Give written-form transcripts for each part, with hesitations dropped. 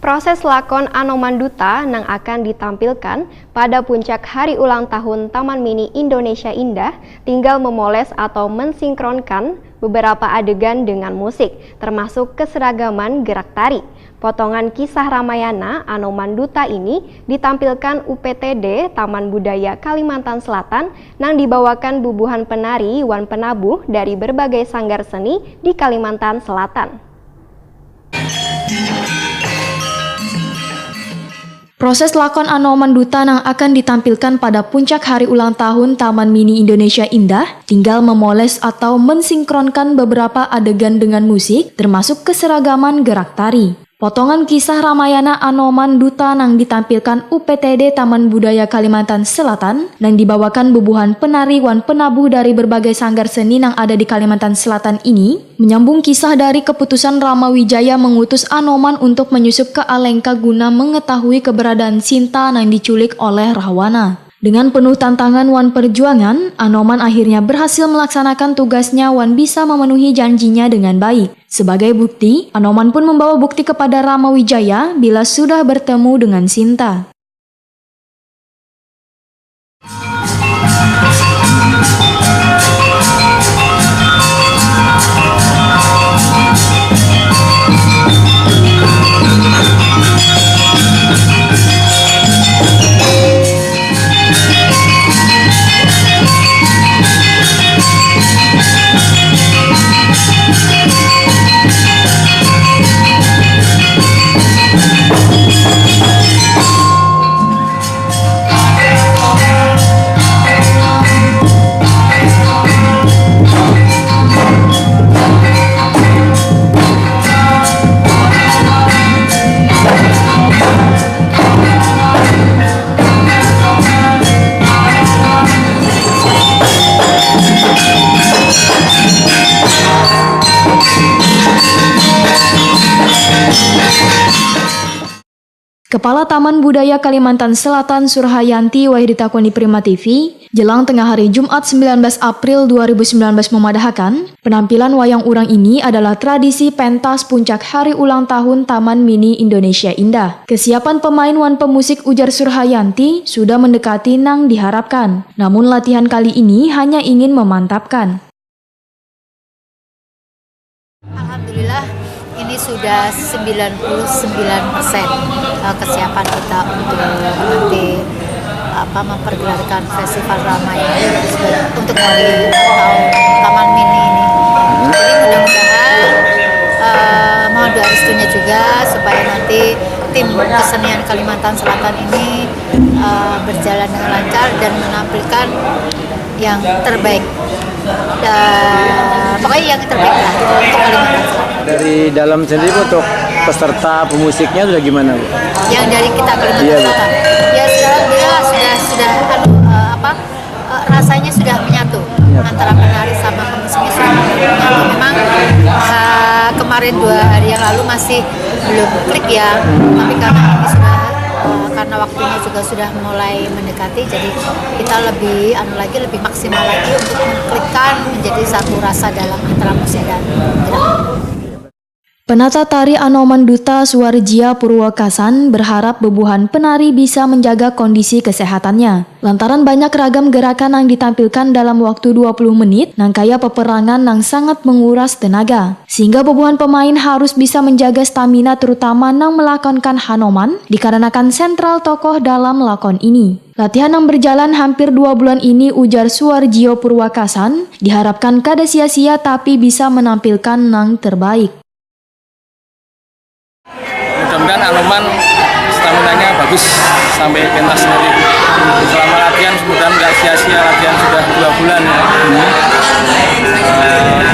Proses lakon Anoman Duta yang akan ditampilkan pada puncak hari ulang tahun Taman Mini Indonesia Indah tinggal memoles atau mensinkronkan beberapa adegan dengan musik, termasuk keseragaman gerak tari. Potongan kisah Ramayana Anoman Duta ini ditampilkan UPTD Taman Budaya Kalimantan Selatan yang dibawakan bubuhan penari wan penabuh dari berbagai sanggar seni di Kalimantan Selatan. Proses lakon Anoman Duta yang akan ditampilkan pada puncak hari ulang tahun Taman Mini Indonesia Indah tinggal memoles atau mensinkronkan beberapa adegan dengan musik, termasuk keseragaman gerak tari. Potongan kisah Ramayana Anoman Duta yang ditampilkan UPTD Taman Budaya Kalimantan Selatan yang dibawakan bubuhan penari wan penabuh dari berbagai sanggar seni yang ada di Kalimantan Selatan ini menyambung kisah dari keputusan Rama Wijaya mengutus Anoman untuk menyusup ke Alengka guna mengetahui keberadaan Sinta yang diculik oleh Rahwana. Dengan penuh tantangan wan perjuangan, Anoman akhirnya berhasil melaksanakan tugasnya wan bisa memenuhi janjinya dengan baik. Sebagai bukti, Anoman pun membawa bukti kepada Rama Wijaya bila sudah bertemu dengan Sinta. Kepala Taman Budaya Kalimantan Selatan Surhayanti ditakoni Prima TV, jelang tengah hari Jumat 19 April 2019 memadahkan, penampilan wayang urang ini adalah tradisi pentas puncak hari ulang tahun Taman Mini Indonesia Indah. Kesiapan pemain wan pemusik ujar Surhayanti sudah mendekati nang diharapkan, namun latihan kali ini hanya ingin memantapkan. Alhamdulillah ini sudah 99% kesiapan kita untuk nanti mempergelarkan festival Ramayana untuk hari tahun Taman Mini ini. Jadi mudah-mudahan mohon doa restunya juga supaya nanti tim kesenian Kalimantan Selatan ini berjalan dengan lancar dan menampilkan yang terbaik. Pokoknya yang terbaik lah untuk Kalimantan Selatan. Dari dalam sendiri untuk peserta pemusiknya sudah gimana, Bu? Yang dari kita Kalimantan Selatan. Ya sudah rasanya sudah menyatu antara penari sama pemusiknya sudah menyatu. Memang kemarin 2 hari yang lalu masih belum klik ya, tapi karena ini sudah karena waktunya juga sudah mulai mendekati, jadi kita lebih maksimal lagi untuk mengklikkan menjadi satu rasa dalam antara musik dan gerak. Penata tari Anoman Duta Suwarjia Purwakasan berharap bubuhan penari bisa menjaga kondisi kesehatannya. Lantaran banyak ragam gerakan yang ditampilkan dalam waktu 20 menit, nang kaya peperangan yang sangat menguras tenaga. Sehingga bubuhan pemain harus bisa menjaga stamina terutama nang melakonkan Hanoman, dikarenakan sentral tokoh dalam lakon ini. Latihan yang berjalan hampir 2 bulan ini ujar Suwarjio Purwakasan, diharapkan kada sia-sia tapi bisa menampilkan nang terbaik. Mudah-mudahan Anoman staminanya bagus sampai pentas nanti. Selama latihan mudah-mudahan nggak sia-sia, latihan sudah 2 bulan ya.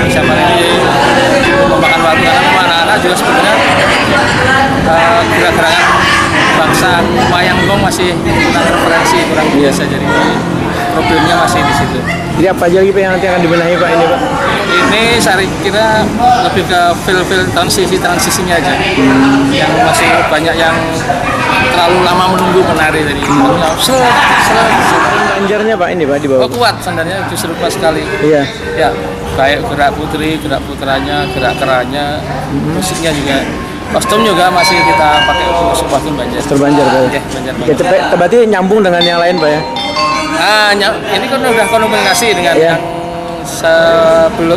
Siapa ini memakan waktu karena anak-anak juga sebenarnya gerak-gerakan bangsa wayang gong masih kurang referensi, kurang biasa, jadi problemnya masih di situ. Jadi apa aja lagi Pak yang nanti akan dibenahi Pak ini Pak? Ini saya kira lebih ke feel transisinya aja. Yang masih banyak yang terlalu lama menunggu menari tadi. Sandarnya Pak ini Pak di bawah. Oh, kuat sandarnya, justru pas sekali. Iya. Ya, baik gerak putri, gerak putranya, gerak keranya, musiknya juga Kostum juga masih kita pakai kostum Banjar. Kostum Banjar, Pak. Oke, Banjar. Oke, berarti nyambung dengan yang lain, Pak ya? Ini kan udah komunikasi dengan yang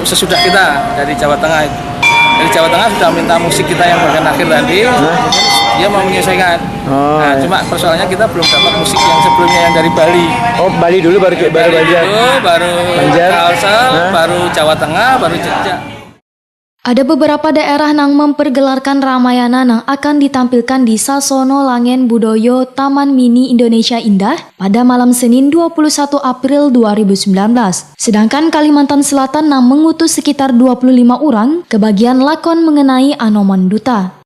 sesudah kita dari Jawa Tengah. Dari Jawa Tengah sudah minta musik kita yang bagian akhir tadi, dia mau menyesuaikan. Cuma persoalannya kita belum dapat musik yang sebelumnya yang dari Bali. Oh, Bali dulu baru Banjar. Baru Kalsel, baru Jawa Tengah, baru Jogja. Ada beberapa daerah yang mempergelarkan Ramayana yang akan ditampilkan di Sasono Langen Budoyo Taman Mini Indonesia Indah pada malam Senin 21 April 2019. Sedangkan Kalimantan Selatan yang mengutus sekitar 25 orang ke bagian lakon mengenai Anoman Duta.